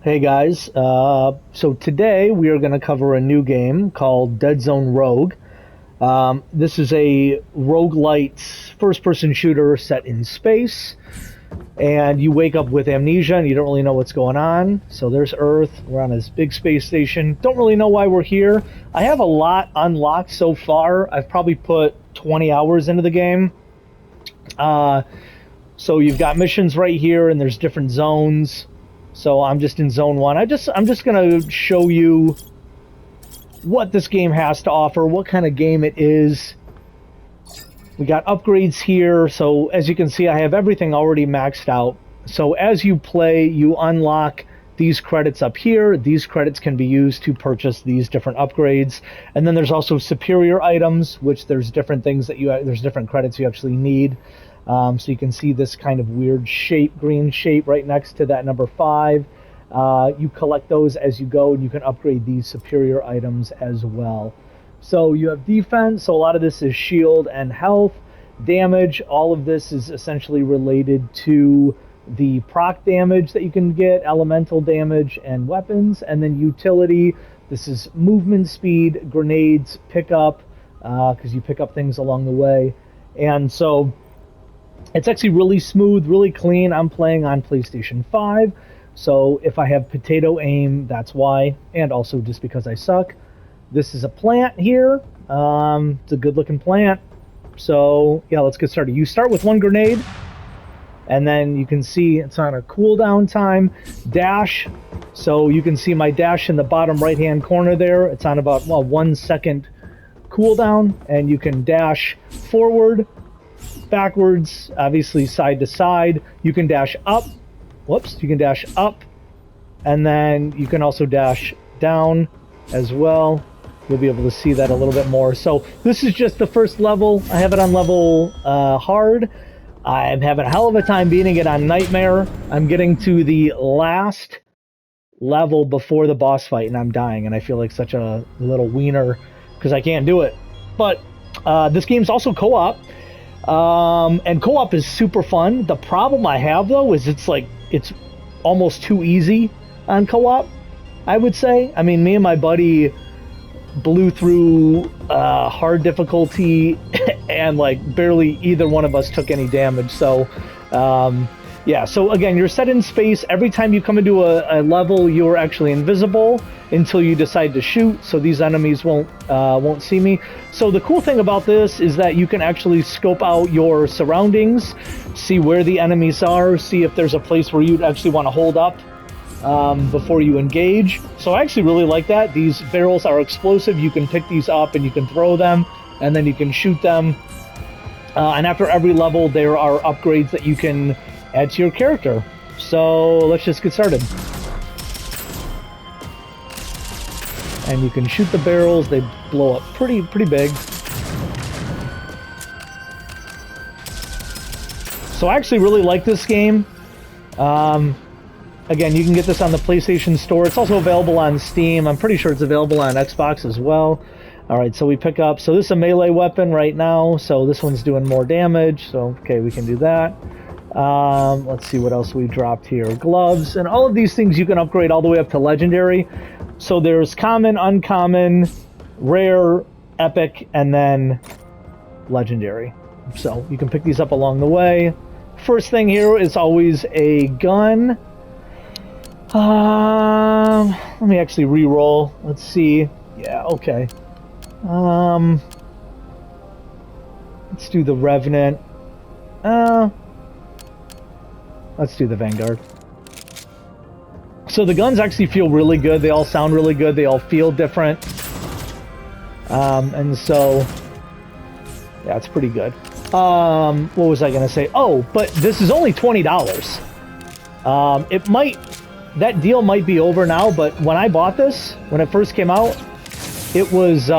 Hey guys, so today we are going to cover a new game called Deadzone Rogue. This is a roguelite first-person shooter set in space, and you wake up with amnesia and you don't really know what's going on. So there's Earth, we're on this big space station, don't really know why we're here. I have a lot unlocked so far. I've probably put 20 hours into the game. So you've got missions right here, and there's different zones. So I'm just in zone 1. I'm just going to show you what this game has to offer, what kind of game it is. We got upgrades here. So as you can see, I have everything already maxed out. So as you play, you unlock these credits up here. These credits can be used to purchase these different upgrades. And then there's also superior items, which there's different things that there's different credits you actually need. So you can see this kind of weird shape, green shape right next to that number 5. You collect those as you go, and you can upgrade these superior items as well. So you have defense, so a lot of this is shield and health. Damage, all of this is essentially related to the proc damage that you can get, elemental damage, and weapons. And then utility, this is movement speed, grenades, pickup, because you pick up things along the way. And so it's actually really smooth, really clean. I'm playing on PlayStation 5, so if I have potato aim, that's why, and also just because I suck. This is a plant here. It's a good-looking plant. So, yeah, let's get started. You start with 1 grenade, and then you can see it's on a cooldown time. Dash, so you can see my dash in the bottom right-hand corner there. It's on about, 1 second cooldown, and you can dash forward, backwards, obviously side to side. You can dash up. Whoops, you can dash up, and then you can also dash down as well. You'll be able to see that a little bit more. So this is just the first level. I have it on level hard. I'm having a hell of a time beating it on Nightmare. I'm getting to the last level before the boss fight, and I'm dying, and I feel like such a little wiener because I can't do it. But this game's also co-op. And co-op is super fun. The problem I have, though, is it's almost too easy on co-op, I would say. I mean, me and my buddy blew through hard difficulty and barely either one of us took any damage. So yeah, so again, you're set in space. Every time you come into a level, you're actually invisible until you decide to shoot, so these enemies won't see me. So the cool thing about this is that you can actually scope out your surroundings, see where the enemies are, see if there's a place where you'd actually want to hold up before you engage. So I actually really like that. These barrels are explosive. You can pick these up and you can throw them, and then you can shoot them. And after every level, there are upgrades that you can add to your character. So let's just get started. And you can shoot the barrels. They blow up pretty big. So I actually really like this game. Again, you can get this on the PlayStation Store. It's also available on Steam. I'm pretty sure it's available on Xbox as well. All right, so we pick up. So this is a melee weapon right now. So this one's doing more damage. So, okay, we can do that. Let's see what else we dropped here. Gloves, and all of these things you can upgrade all the way up to legendary. So there's common, uncommon, rare, epic, and then legendary. So you can pick these up along the way. First thing here is always a gun. Let me actually re-roll. Let's see. Yeah, okay. Let's do the Revenant. Let's do the Vanguard. So the guns actually feel really good. They all sound really good. They all feel different. And so, yeah, it's pretty good. What was I going to say? Oh, but this is only $20. That deal might be over now, but when I bought this, when it first came out, it was 20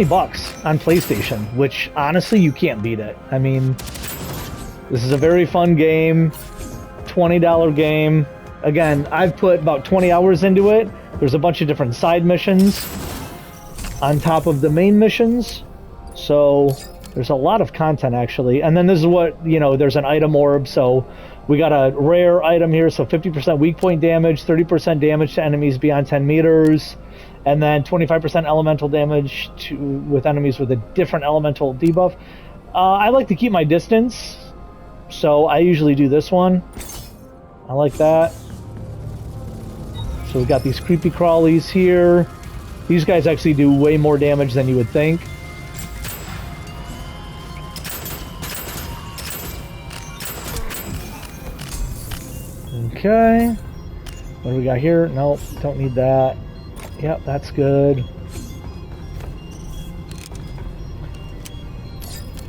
bucks on PlayStation, which honestly, you can't beat it. I mean, this is a very fun game. $20 game. Again, I've put about 20 hours into it. There's a bunch of different side missions on top of the main missions. So there's a lot of content actually. And then this is what, there's an item orb. So We got a rare item here, so 50% weak point damage, 30% damage to enemies beyond 10 meters, and then 25% elemental damage with enemies with a different elemental debuff. I like to keep my distance, so I usually do this one. I like that. So we got these creepy crawlies here. These guys actually do way more damage than you would think. Okay. What do we got here? Nope, don't need that. Yep, that's good.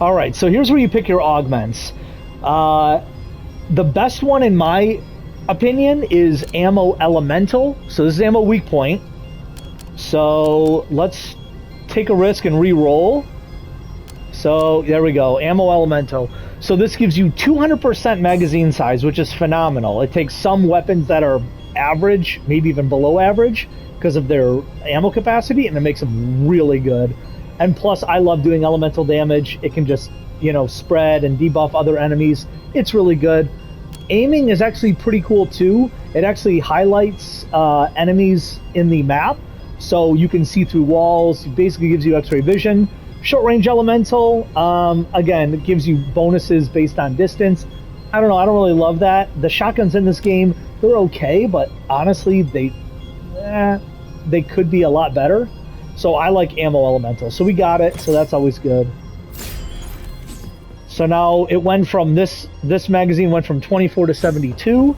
Alright, so here's where you pick your augments. The best one, in my opinion, is ammo elemental. So this is ammo weak point. So let's take a risk and re-roll. So there we go, ammo elemental. So this gives you 200% magazine size, which is phenomenal. It takes some weapons that are average, maybe even below average, because of their ammo capacity, and it makes them really good. And plus, I love doing elemental damage. It can just, you know, spread and debuff other enemies. It's really good. Aiming is actually pretty cool too. It actually highlights enemies in the map, so you can see through walls. It basically gives you x-ray vision. Short range elemental, again, it gives you bonuses based on distance. I don't know, I don't really love that. The shotguns in this game, they're okay, but honestly, they could be a lot better. So I like ammo elemental. So we got it, so that's always good. So now it went from this magazine went from 24 to 72.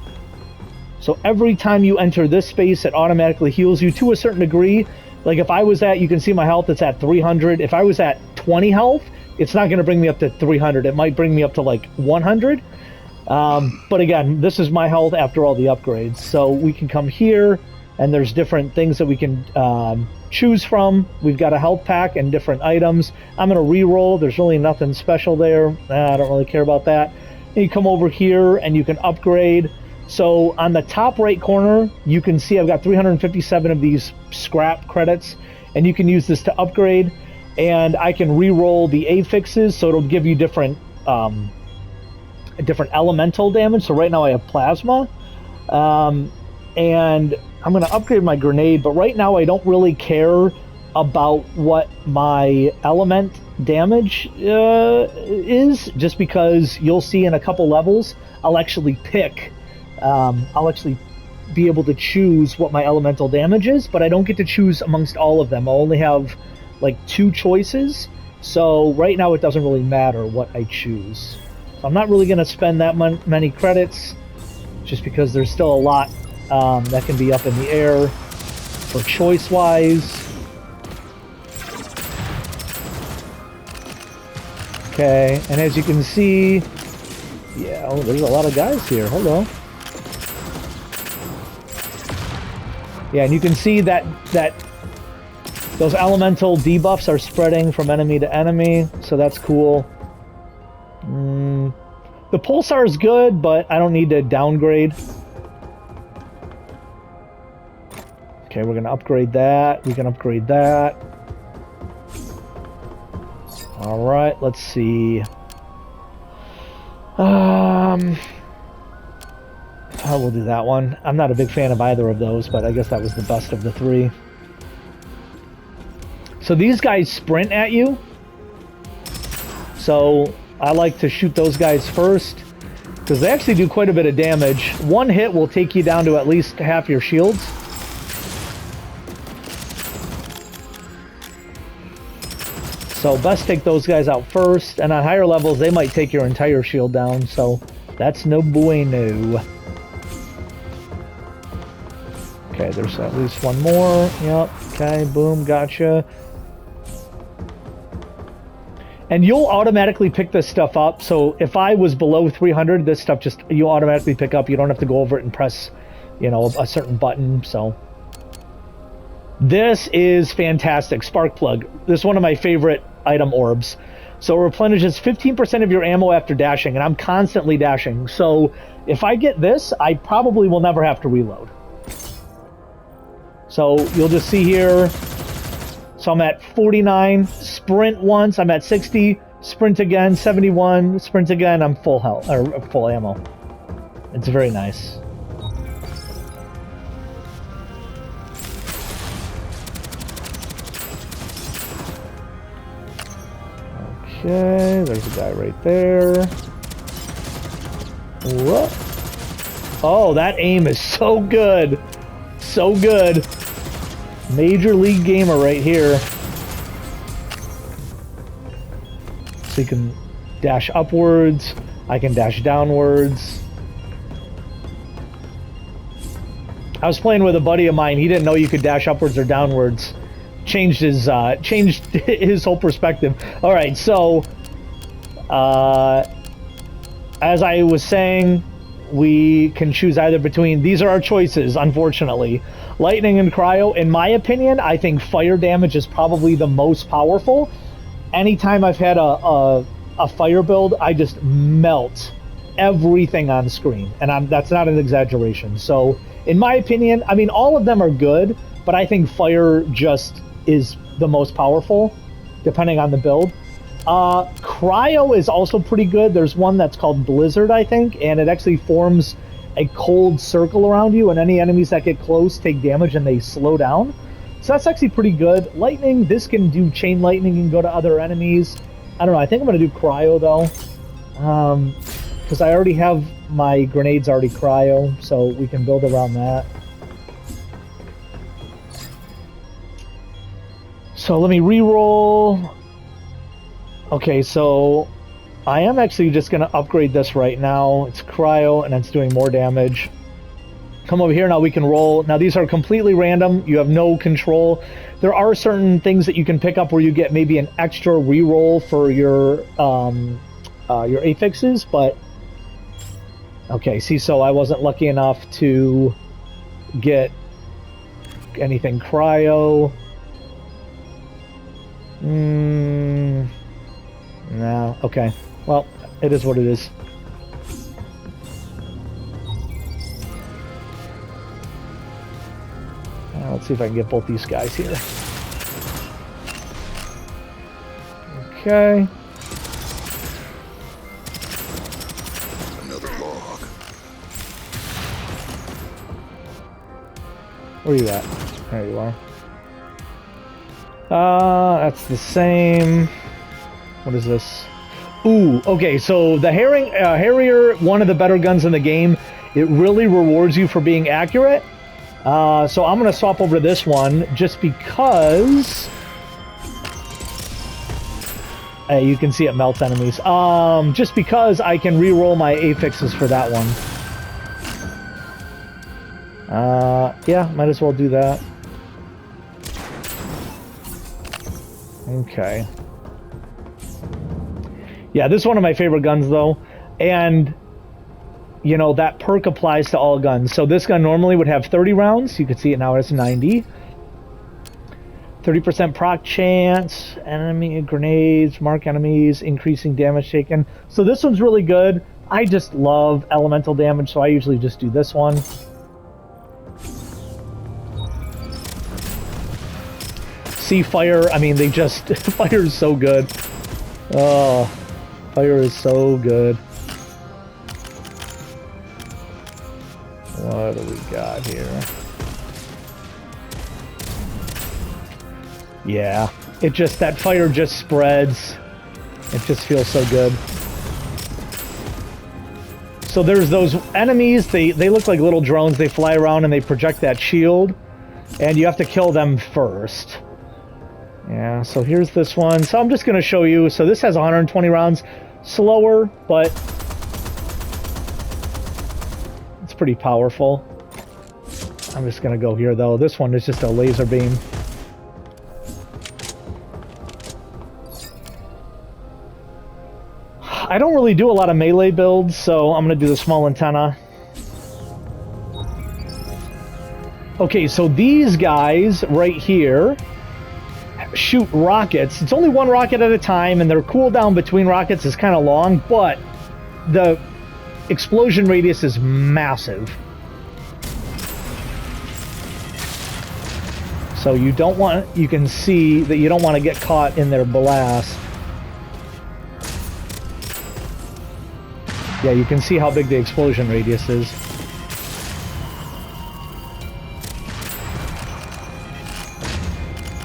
So every time you enter this space, it automatically heals you to a certain degree. Like if I was at, you can see my health, it's at 300. If I was at 20 health, it's not going to bring me up to 300. It might bring me up to like 100. But again, this is my health after all the upgrades. So we can come here, and there's different things that we can choose from. We've got a health pack and different items. I'm going to re-roll. There's really nothing special there. I don't really care about that. And you come over here, and you can upgrade. So on the top right corner, you can see I've got 357 of these scrap credits, and you can use this to upgrade. And I can re-roll the affixes, so it'll give you different elemental damage. So right now I have plasma, and I'm going to upgrade my grenade. But right now I don't really care about what my element damage is, just because you'll see in a couple levels I'll actually pick. I'll actually be able to choose what my elemental damage is, but I don't get to choose amongst all of them. I'll only have like 2 choices, so right now it doesn't really matter what I choose. So I'm not really going to spend that many credits, just because there's still a lot that can be up in the air for choice-wise. Okay, and as you can see, yeah, oh, there's a lot of guys here. Hold on. Yeah, and you can see that those elemental debuffs are spreading from enemy to enemy, so that's cool. The pulsar is good, but I don't need to downgrade. Okay, we're gonna upgrade that. We can upgrade that. All right, let's see. We'll do that one. I'm not a big fan of either of those, but I guess that was the best of the 3. So these guys sprint at you. So I like to shoot those guys first, because they actually do quite a bit of damage. One hit will take you down to at least half your shields. So best take those guys out first, and on higher levels they might take your entire shield down, so that's no bueno. Okay, there's at least one more. Yep, okay, boom, gotcha. And you'll automatically pick this stuff up, so if I was below 300, this stuff just, you automatically pick up. You don't have to go over it and press, you know, a certain button, so. This is fantastic. Spark Plug. This is one of my favorite item orbs. So it replenishes 15% of your ammo after dashing, and I'm constantly dashing. So if I get this, I probably will never have to reload. So you'll just see here, so I'm at 49, sprint once, I'm at 60, sprint again, 71, sprint again, I'm full health, or full ammo. It's very nice. Okay, there's a guy right there. What? Oh, that aim is so good. So good. Major league gamer right here. So you can dash upwards. I can dash downwards. I was playing with a buddy of mine. He didn't know you could dash upwards or downwards. Changed his whole perspective. All right, so as I was saying, we can choose either between, these are our choices, unfortunately. Lightning and cryo. In my opinion, I think fire damage is probably the most powerful. Anytime I've had a fire build, I just melt everything on screen, and that's not an exaggeration. So in my opinion, I mean, all of them are good, but I think fire just is the most powerful, depending on the build. Cryo is also pretty good. There's one that's called Blizzard, I think, and it actually forms a cold circle around you, and any enemies that get close take damage and they slow down. So that's actually pretty good. Lightning, this can do chain lightning and go to other enemies. I don't know, I think I'm going to do cryo, though. Because I already have my grenades already cryo, so we can build around that. So let me re-roll. Okay, so I am actually just going to upgrade this right now. It's cryo, and it's doing more damage. Come over here, now we can roll. Now these are completely random. You have no control. There are certain things that you can pick up where you get maybe an extra re-roll for your affixes, but... Okay, see, so I wasn't lucky enough to get anything cryo. No, okay. Well, it is what it is. Let's see if I can get both these guys here. Okay. Another log. Where are you at? There you are. That's the same. What is this? Ooh, okay, so the Harrier, one of the better guns in the game. It really rewards you for being accurate. So I'm going to swap over to this one just because... you can see it melts enemies. Just because I can re-roll my affixes for that one. Yeah, might as well do that. Okay. Yeah, this is one of my favorite guns, though. And... you know, that perk applies to all guns. So this gun normally would have 30 rounds. You can see it now, it's 90. 30% proc chance, enemy grenades, mark enemies, increasing damage taken. So this one's really good. I just love elemental damage, so I usually just do this one. See, fire, I mean, they just... fire is so good. Oh, fire is so good. What do we got here? Yeah, it just, that fire just spreads. It just feels so good. So there's those enemies, they look like little drones, they fly around and they project that shield. And you have to kill them first. Yeah, so here's this one. So I'm just going to show you. So this has 120 rounds. Slower, but... it's pretty powerful. I'm just going to go here, though. This one is just a laser beam. I don't really do a lot of melee builds, so I'm going to do the small antenna. Okay, so these guys right here shoot rockets. It's only one rocket at a time, and their cooldown between rockets is kind of long, but the explosion radius is massive. So you don't want, you can see that you don't want to get caught in their blast. Yeah, you can see how big the explosion radius is.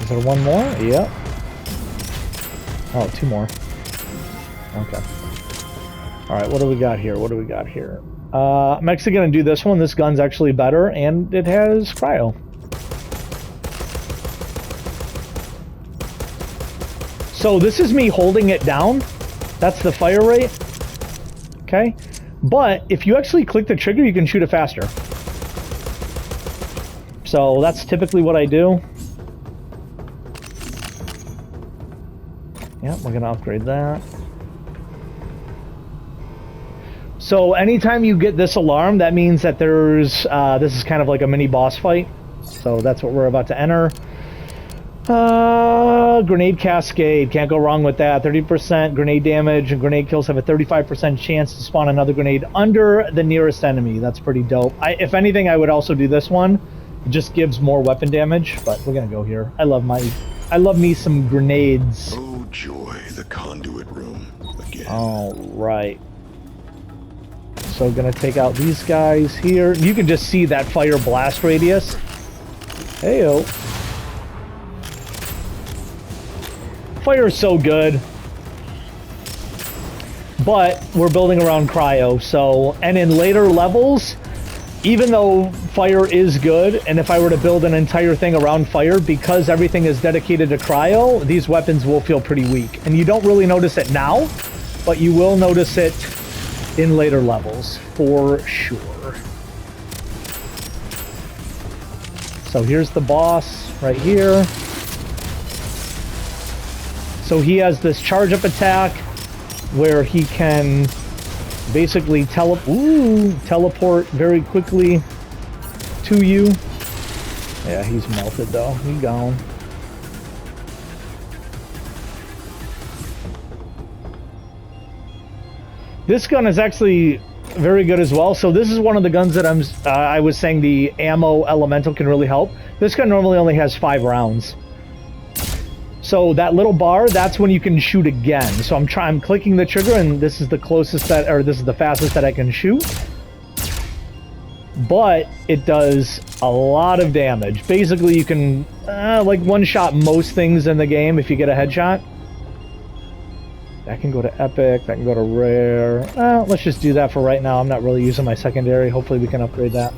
Is there one more? Yep. Oh, two more. Okay. Alright, what do we got here? What do we got here? I'm actually going to do this one. This gun's actually better, and it has cryo. So this is me holding it down. That's the fire rate. Okay? But if you actually click the trigger, you can shoot it faster. So that's typically what I do. Yeah, we're going to upgrade that. So anytime you get this alarm, that means that there's, this is kind of like a mini boss fight. So that's what we're about to enter. Grenade cascade, can't go wrong with that. 30% grenade damage, and grenade kills have a 35% chance to spawn another grenade under the nearest enemy. That's pretty dope. If anything, I would also do this one. It just gives more weapon damage, but we're gonna go here. I love me some grenades. Oh joy, the conduit room again. All right. So gonna take out these guys here. You can just see that fire blast radius. Heyo. Fire is so good. But we're building around cryo, so, and in later levels, even though fire is good, and if I were to build an entire thing around fire, because everything is dedicated to cryo, these weapons will feel pretty weak. And you don't really notice it now, but you will notice it in later levels, for sure. So here's the boss, right here. So he has this charge-up attack, where he can basically teleport very quickly to you. Yeah, he's melted though. He's gone. This gun is actually very good as well. So this is one of the guns that I was saying the ammo elemental can really help. This gun normally only has 5 rounds. So that little bar, that's when you can shoot again. So I'm clicking the trigger, and this is the closest that, or this is the fastest that I can shoot. But it does a lot of damage. Basically, you can like one-shot most things in the game if you get a headshot. That can go to epic, that can go to rare. Let's just do that for right now. I'm not really using my secondary. Hopefully we can upgrade that.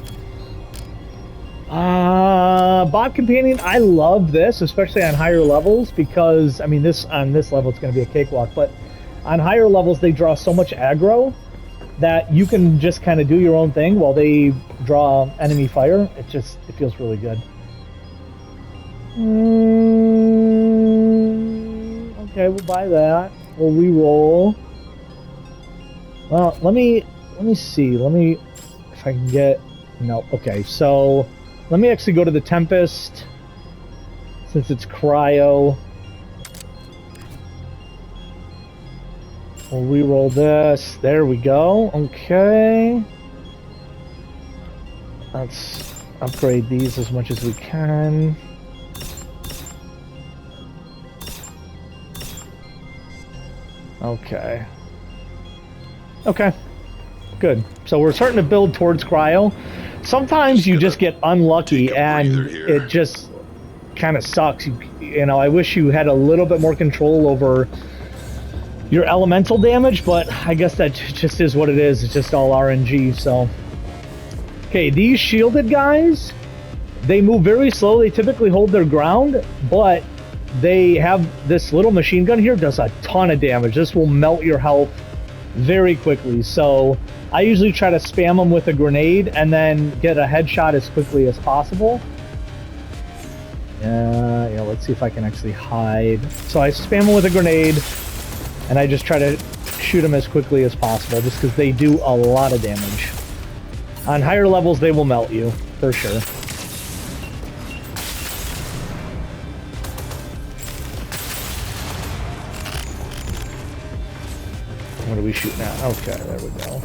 Bot companion, I love this, especially on higher levels, because I mean on this level it's going to be a cakewalk, but on higher levels they draw so much aggro that you can just kind of do your own thing while they draw enemy fire. It feels really good. Okay, we'll buy that. We'll re-roll. Well, let me see. If I can get... No, okay, so let me actually go to the Tempest, since it's cryo. We'll re-roll this. There we go. Okay. Let's upgrade these as much as we can. Okay. Okay. Good. So we're starting to build towards cryo. Sometimes you just get unlucky and it just kind of sucks. You know, I wish you had a little bit more control over your elemental damage, but I guess that just is what it is. It's just all RNG, so. Okay, these shielded guys, they move very slow. They typically hold their ground, but they have this little machine gun here, does a ton of damage. This will melt your health very quickly, so I usually try to spam them with a grenade and then get a headshot as quickly as possible. Yeah, let's see if I can actually hide. So I spam them with a grenade and I just try to shoot them as quickly as possible, just because they do a lot of damage. On higher levels, they will melt you, for sure. What are we shooting at? Okay, there we go.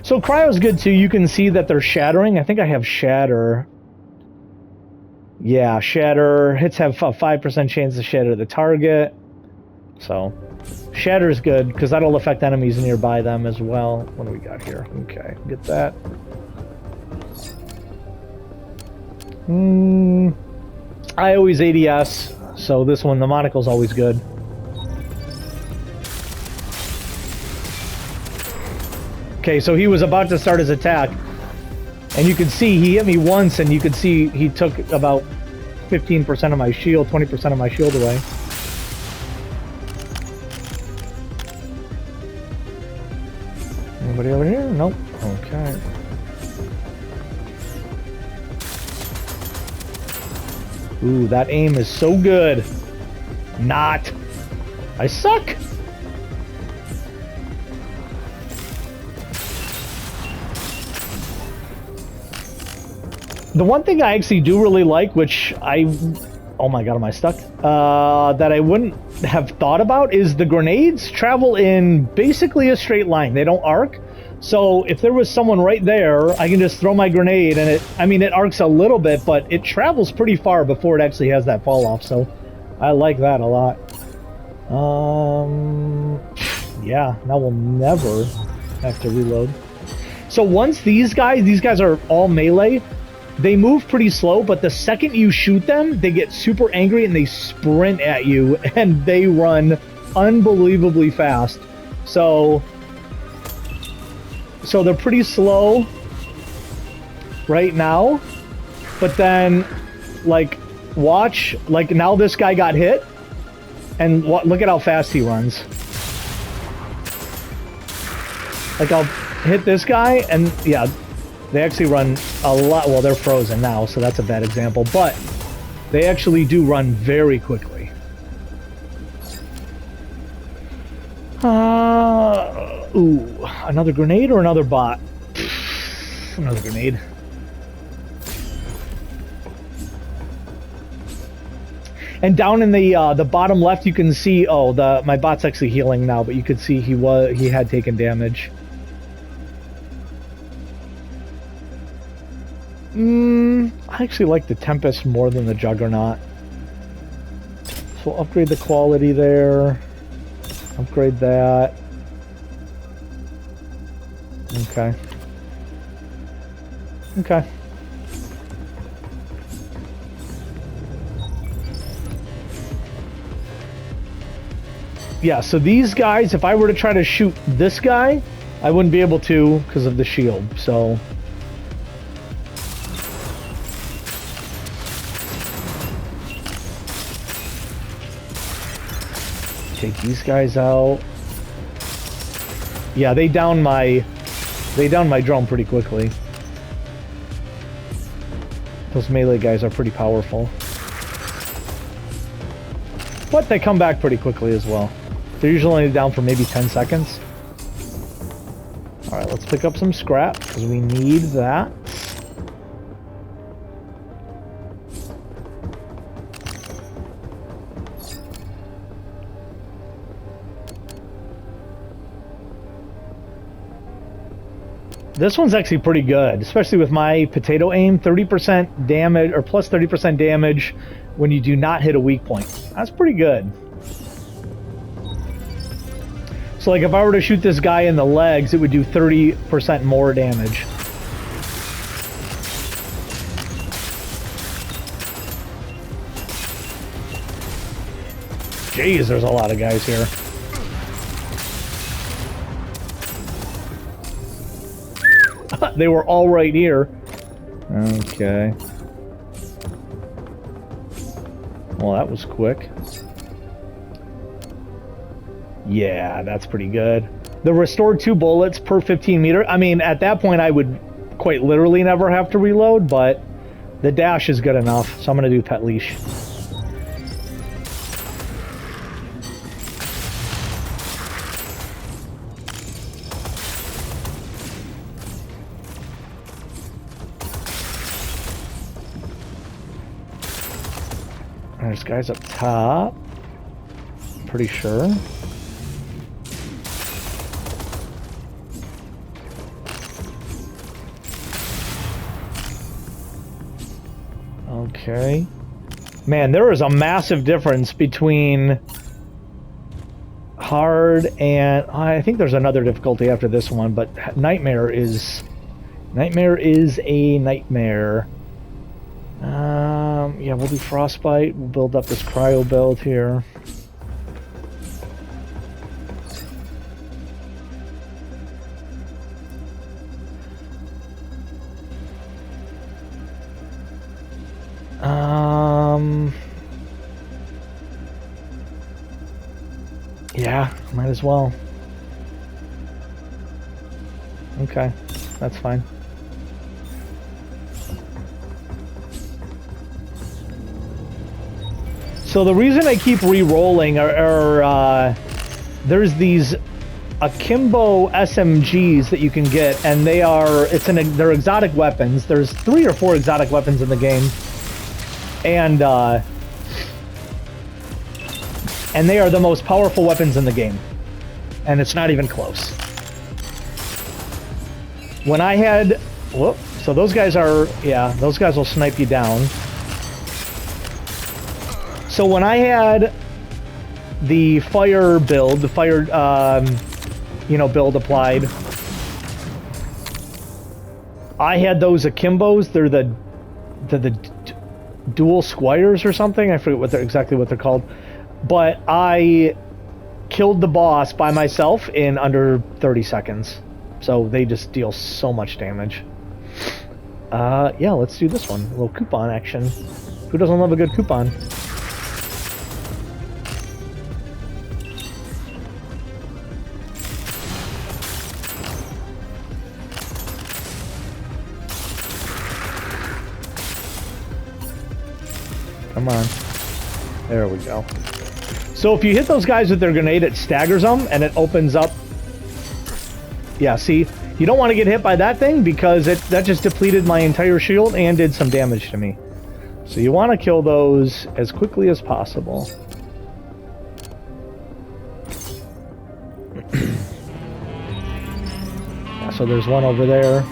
So cryo's good too. You can see that they're shattering. I think I have shatter. Yeah, shatter. Hits have a 5% chance to shatter the target. So Shatter's good, because that'll affect enemies nearby them as well. What do we got here? Okay, get that. I always ADS, so this one, the monocle's always good. Okay, so he was about to start his attack, and you can see he hit me once, and you can see he took about 15% of my shield, 20% of my shield away. Anybody over here? Nope. Okay. Ooh, that aim is so good. Not. I suck. The one thing I actually do really like, which oh my god, am I stuck? That I wouldn't have thought about is the grenades travel in basically a straight line. They don't arc. So if there was someone right there, I can just throw my grenade and it arcs a little bit, but it travels pretty far before it actually has that fall off. So I like that a lot. Yeah, now we'll never have to reload. So once these guys are all melee. They move pretty slow, but the second you shoot them, they get super angry and they sprint at you, and they run unbelievably fast. So they're pretty slow right now, but then, like, watch, like, now this guy got hit, and look at how fast he runs. Like, I'll hit this guy, and yeah, they actually run a lot. Well, they're frozen now, so that's a bad example. But they actually do run very quickly. Ooh, another grenade or another bot? Another grenade. And down in the bottom left, you can see. Oh, my bot's actually healing now, but you could see he had taken damage. I actually like the Tempest more than the Juggernaut. So we'll upgrade the quality there. Upgrade that. Okay. Okay. Yeah, so these guys, if I were to try to shoot this guy, I wouldn't be able to because of the shield, so... Take these guys out. Yeah, they down my drone pretty quickly. Those melee guys are pretty powerful. But they come back pretty quickly as well. They're usually only down for maybe 10 seconds. Alright, let's pick up some scrap, because we need that. This one's actually pretty good, especially with my potato aim. 30% damage, or plus 30% damage when you do not hit a weak point. That's pretty good. So like if I were to shoot this guy in the legs, it would do 30% more damage. Jeez, there's a lot of guys here. They were all right here. Okay. Well, that was quick. Yeah, that's pretty good. The restored 2 bullets per 15 meter. I mean, at that point, I would quite literally never have to reload, but the dash is good enough, so I'm going to do Pet Leash. There's guys up top. Pretty sure. Okay. Man, there is a massive difference between... hard, and I think there's another difficulty after this one, but Nightmare is a nightmare. Yeah, we'll do Frostbite. We'll build up this cryo build here. Yeah, might as well. Okay, that's fine. So the reason I keep re-rolling are there's these akimbo SMGs that you can get, and they're exotic weapons. There's 3 or 4 exotic weapons in the game, and they are the most powerful weapons in the game, and it's not even close. When I had, whoop, so those guys will snipe you down. So when I had the fire build, the fire, build applied, I had those akimbos. They're the dual squires or something. I forget exactly what they're called. But I killed the boss by myself in under 30 seconds. So they just deal so much damage. Yeah, let's do this one. A little coupon action. Who doesn't love a good coupon? Come on. There we go. So if you hit those guys with their grenade, it staggers them and it opens up. Yeah, see? You don't want to get hit by that thing because that just depleted my entire shield and did some damage to me. So you want to kill those as quickly as possible. Yeah, so there's one over there.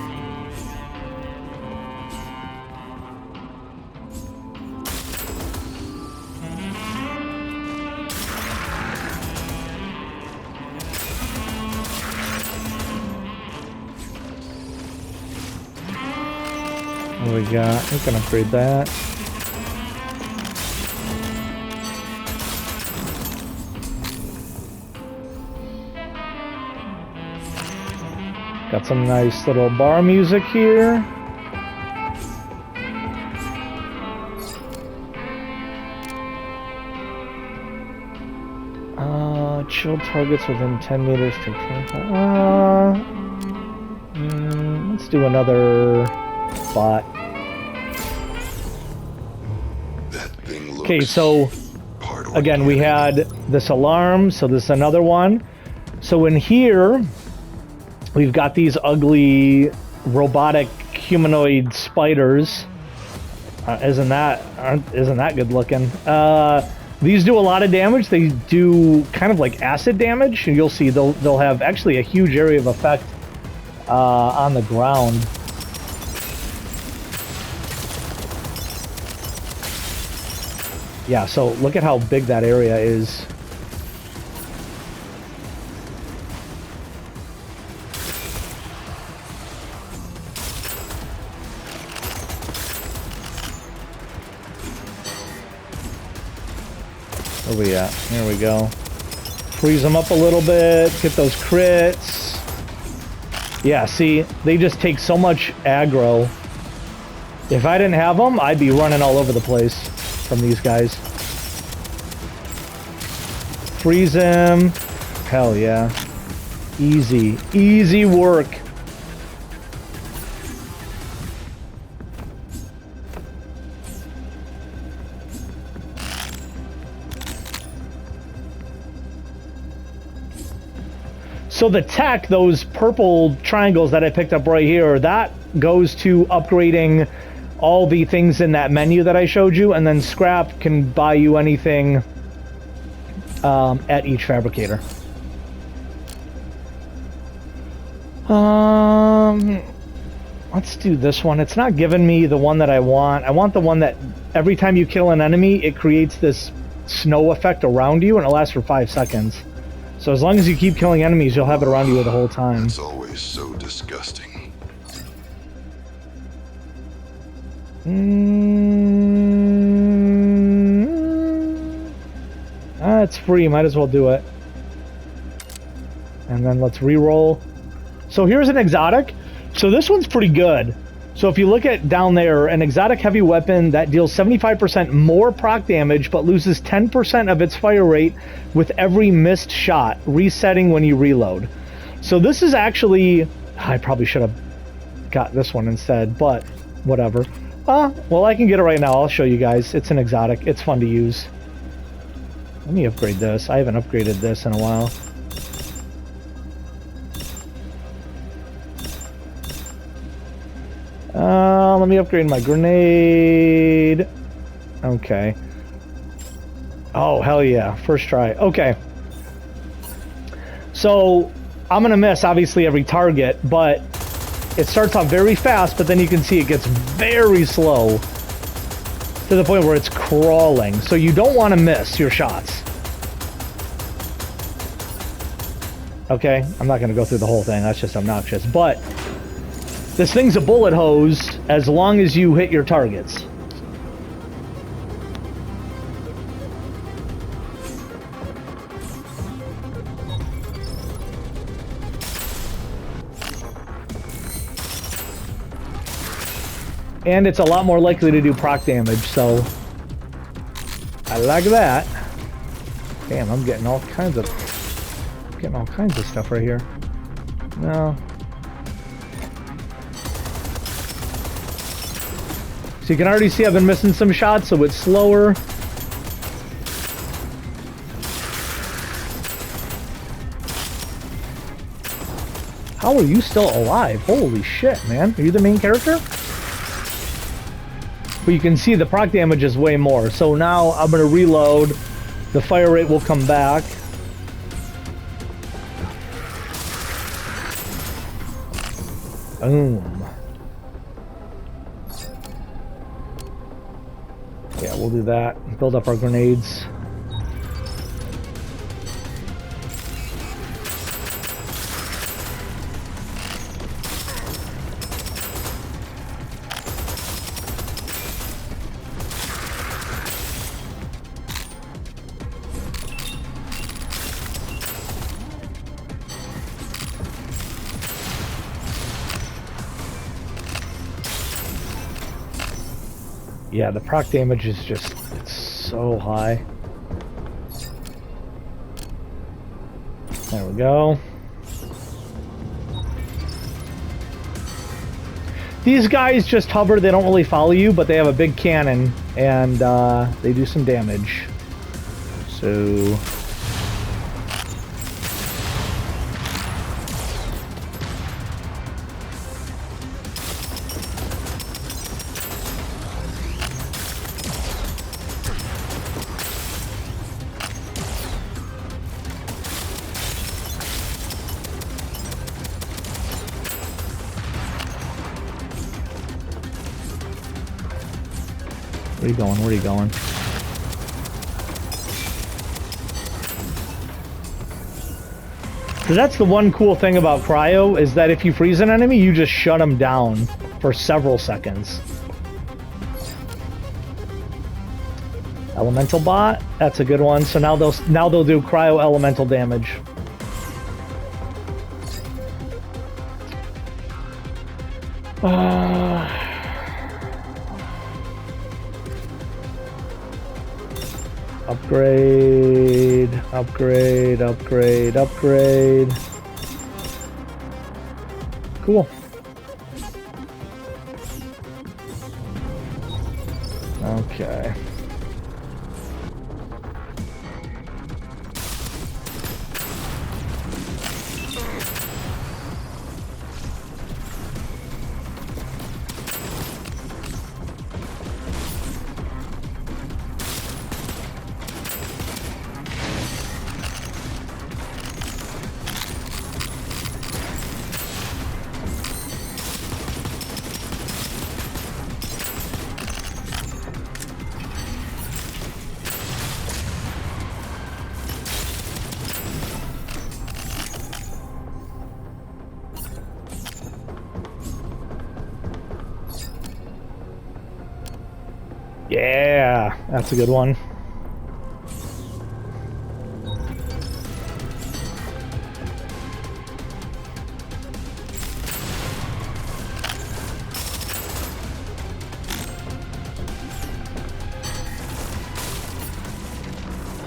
What we got? We can upgrade that. Got some nice little bar music here. Chill targets within 10 meters to 25. Let's do another bot. Okay, so again, we had this alarm, so this is another one. So in here, we've got these ugly robotic humanoid spiders. Isn't that good looking? These do a lot of damage. They do kind of like acid damage, and you'll see they'll have actually a huge area of effect on the ground. Yeah, so look at how big that area is. Where we at? Here we go. Freeze them up a little bit, get those crits. Yeah, see, they just take so much aggro. If I didn't have them, I'd be running all over the place from these guys. Freeze him. Hell yeah. Easy. Easy work. So the tech, those purple triangles that I picked up right here, that goes to upgrading all the things in that menu that I showed you, and then scrap can buy you anything at each fabricator. Let's do this one. It's not giving me the one that I want. I want the one that every time you kill an enemy, it creates this snow effect around you, and it lasts for 5 seconds. So as long as you keep killing enemies, you'll have it around you the whole time. That's always so disgusting. It's free, might as well do it. And then let's re-roll. So here's an exotic. So this one's pretty good. So if you look at down there, an exotic heavy weapon that deals 75% more proc damage but loses 10% of its fire rate with every missed shot, resetting when you reload. So this is actually... I probably should have got this one instead, but whatever. Well, I can get it right now. I'll show you guys. It's an exotic. It's fun to use. Let me upgrade this. I haven't upgraded this in a while. Let me upgrade my grenade. Okay. Oh, hell yeah. First try. Okay. So, I'm gonna miss, obviously, every target, but it starts off very fast, but then you can see it gets very slow to the point where it's crawling. So you don't want to miss your shots. Okay, I'm not going to go through the whole thing. That's just obnoxious. But this thing's a bullet hose as long as you hit your targets. And it's a lot more likely to do proc damage, so I like that. Damn, I'm getting all kinds of stuff right here. No. So you can already see I've been missing some shots, so it's slower. How are you still alive? Holy shit, man. Are you the main character? But you can see the proc damage is way more. So now I'm going to reload. The fire rate will come back. Boom. Yeah, we'll do that. Build up our grenades. Yeah, the proc damage is just, it's so high. There we go. These guys just hover, they don't really follow you, but they have a big cannon, and they do some damage. So... Where are you going? Where are you going? So that's the one cool thing about cryo, is that if you freeze an enemy, you just shut them down for several seconds. Elemental bot, that's a good one. So now they'll do cryo elemental damage. Upgrade, upgrade, upgrade, upgrade. Cool. Okay. Yeah, that's a good one.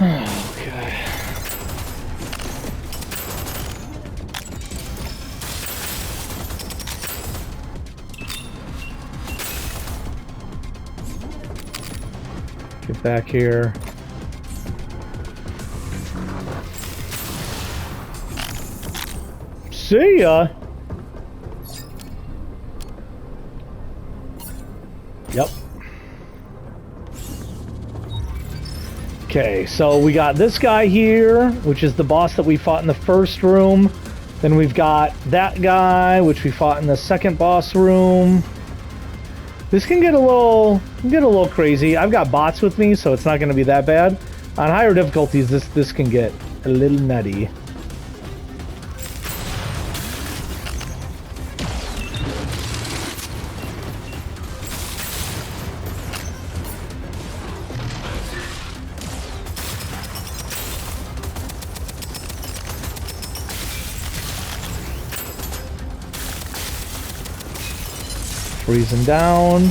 Okay. Get back here. See ya. Yep. Okay, so we got this guy here, which is the boss that we fought in the first room. Then we've got that guy, which we fought in the second boss room. This can get a little crazy. I've got bots with me, so it's not going to be that bad. On higher difficulties, this can get a little nutty. Freezing down.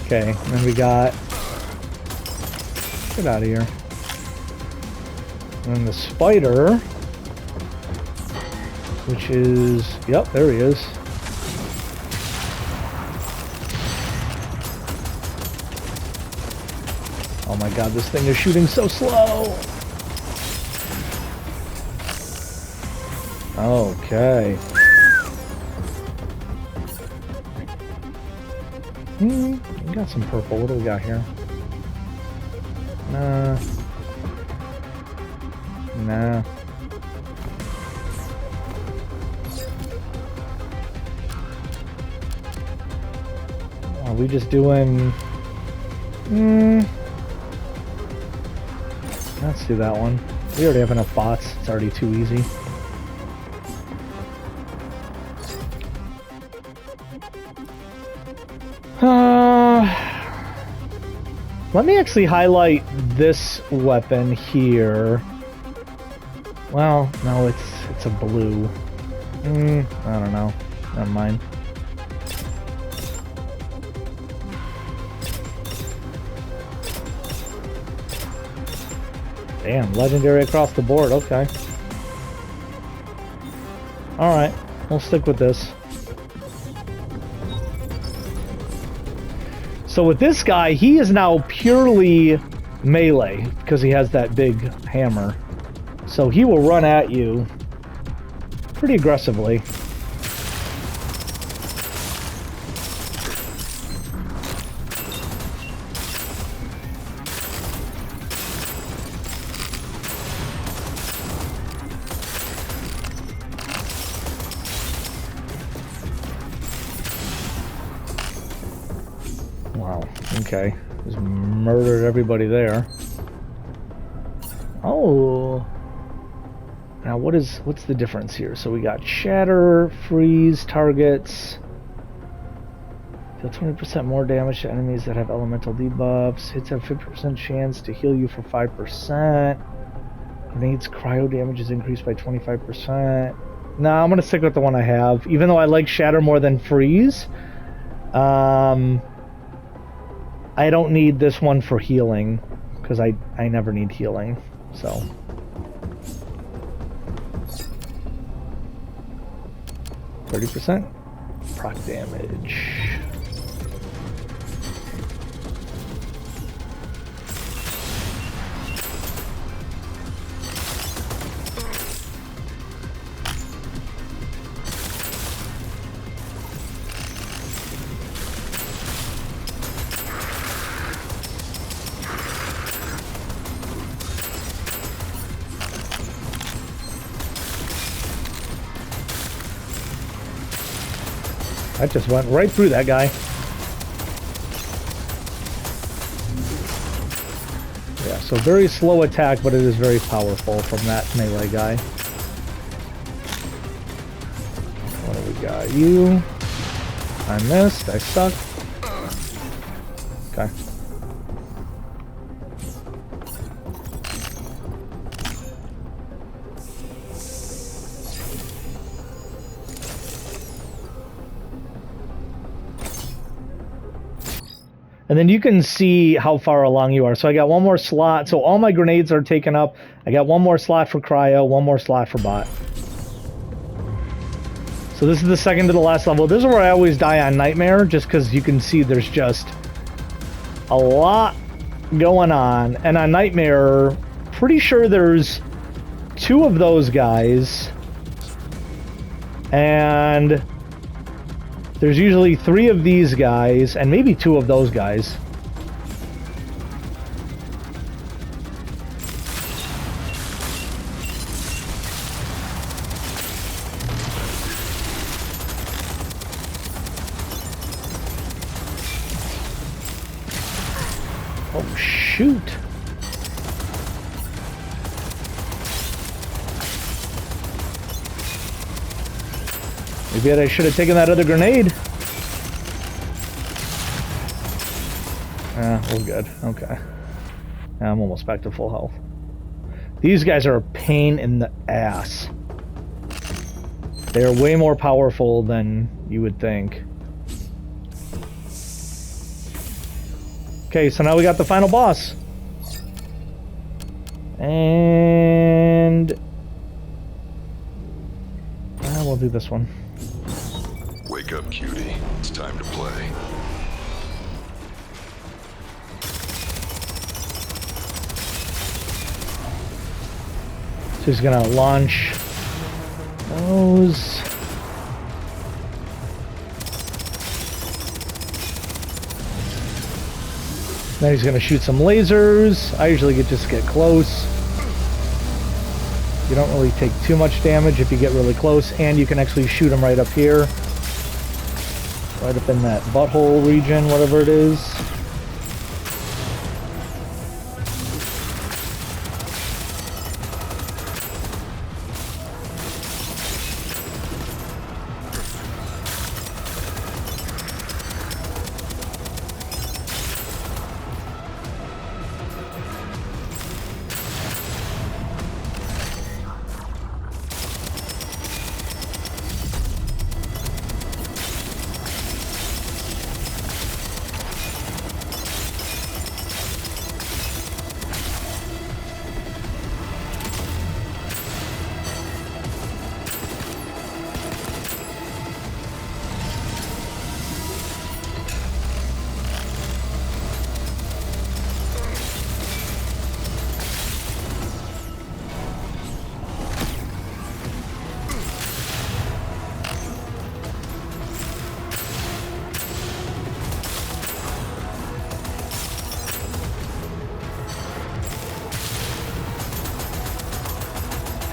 Okay, and then we got... Get out of here. And then the spider, which is... Yep, there he is. Oh my god, this thing is shooting so slow! Okay. We got some purple. What do we got here? Nah. Nah. Are we just doing... Let's do that one. We already have enough bots. It's already too easy. Let me actually highlight this weapon here. Well, no, it's a blue. I don't know. Never mind. Damn, legendary across the board. Okay. Alright, we'll stick with this. So with this guy, he is now purely melee because he has that big hammer. So he will run at you pretty aggressively. Wow, okay. Just murdered everybody there. Oh. Now what's the difference here? So we got shatter, freeze, targets. Deal 20% more damage to enemies that have elemental debuffs. Hits have 50% chance to heal you for 5%. Grenades cryo damage is increased by 25%. Nah, I'm gonna stick with the one I have. Even though I like shatter more than freeze. I don't need this one for healing, because I never need healing, so. %? Proc damage. That just went right through that guy. Yeah, so very slow attack, but it is very powerful from that melee guy. We got you. I missed. I suck. Okay. And then you can see how far along you are. So I got one more slot. So all my grenades are taken up. I got one more slot for cryo, one more slot for bot. So this is the second to the last level. This is where I always die on Nightmare, just because you can see there's just a lot going on. And on Nightmare, pretty sure there's 2 of those guys. And there's usually 3 of these guys, and maybe 2 of those guys. Oh, shoot. Maybe I should have taken that other grenade. We're good. Okay. I'm almost back to full health. These guys are a pain in the ass. They're way more powerful than you would think. Okay, so now we got the final boss. And... we'll do this one. Wake up, cutie. It's time to play. So he's gonna launch those. Then he's gonna shoot some lasers. I usually just get close. You don't really take too much damage if you get really close, and you can actually shoot him right up here. Right up in that butthole region, whatever it is.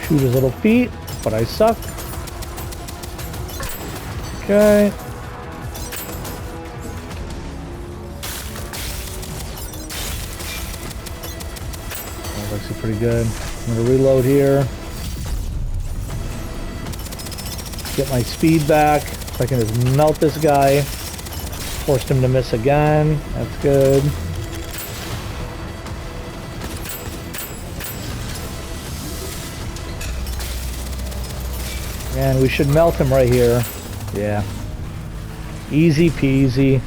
Shoot his little feet, but I suck. Okay. That's actually pretty good. I'm gonna reload here. Get my speed back so I can just melt this guy. Forced him to miss again. That's good. And we should melt him right here. Yeah. Easy peasy.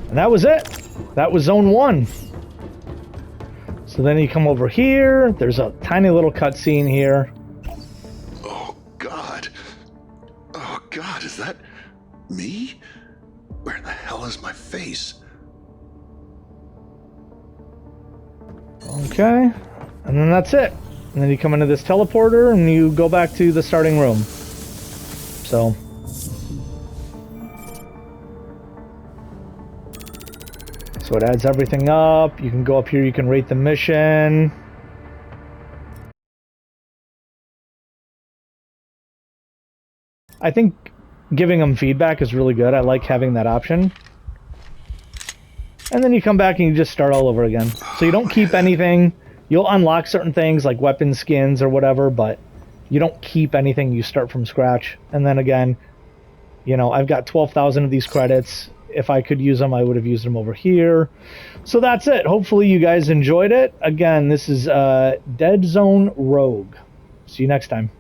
And that was it. That was zone 1. So then you come over here. There's a tiny little cutscene here. Oh, God. Oh, God, is that me? Where the hell is my face? Okay. And then that's it. And then you come into this teleporter and you go back to the starting room. So. So it adds everything up. You can go up here, you can rate the mission. I think giving them feedback is really good. I like having that option. And then you come back and you just start all over again. So you don't keep anything. You'll unlock certain things like weapon skins or whatever, but you don't keep anything. You start from scratch. And then again, you know, I've got 12,000 of these credits. If I could use them, I would have used them over here. So that's it. Hopefully you guys enjoyed it. Again, this is Deadzone Rogue. See you next time.